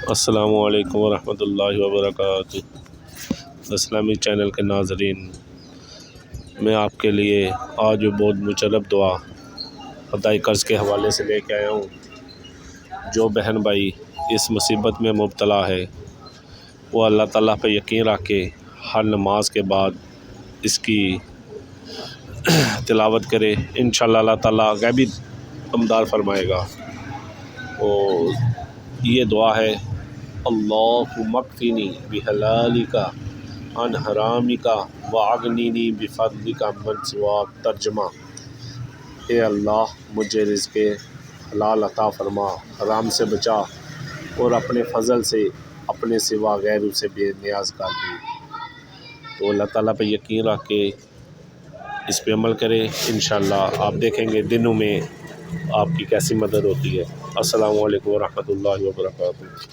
السلام علیکم ورحمۃ اللہ وبرکاتہ۔ اسلامی چینل کے ناظرین، میں آپ کے لیے آج بہت مچرب دعا ادائی قرض کے حوالے سے لے کے آیا ہوں۔ جو بہن بھائی اس مصیبت میں مبتلا ہے وہ اللہ تعالیٰ پہ یقین رکھ کے ہر نماز کے بعد اس کی تلاوت کرے، انشاءاللہ اللہ تعالیٰ غیبی امداد فرمائے گا۔ اور یہ دعا ہے: اللہم اکفنی بحلالک عن حرامک واغننی بفضلک عمن سواک۔ ترجمہ: اے اللہ مجھے رزق حلال عطا فرما، حرام سے بچا اور اپنے فضل سے اپنے سوا غیروں سے بے نیاز کر دی۔ تو اللہ تعالیٰ پہ یقین رکھ کے اس پہ عمل کرے، انشاءاللہ آپ دیکھیں گے دنوں میں آپ کی کیسی مدد ہوتی ہے۔ السلام علیکم ورحمۃ اللہ وبرکاتہ۔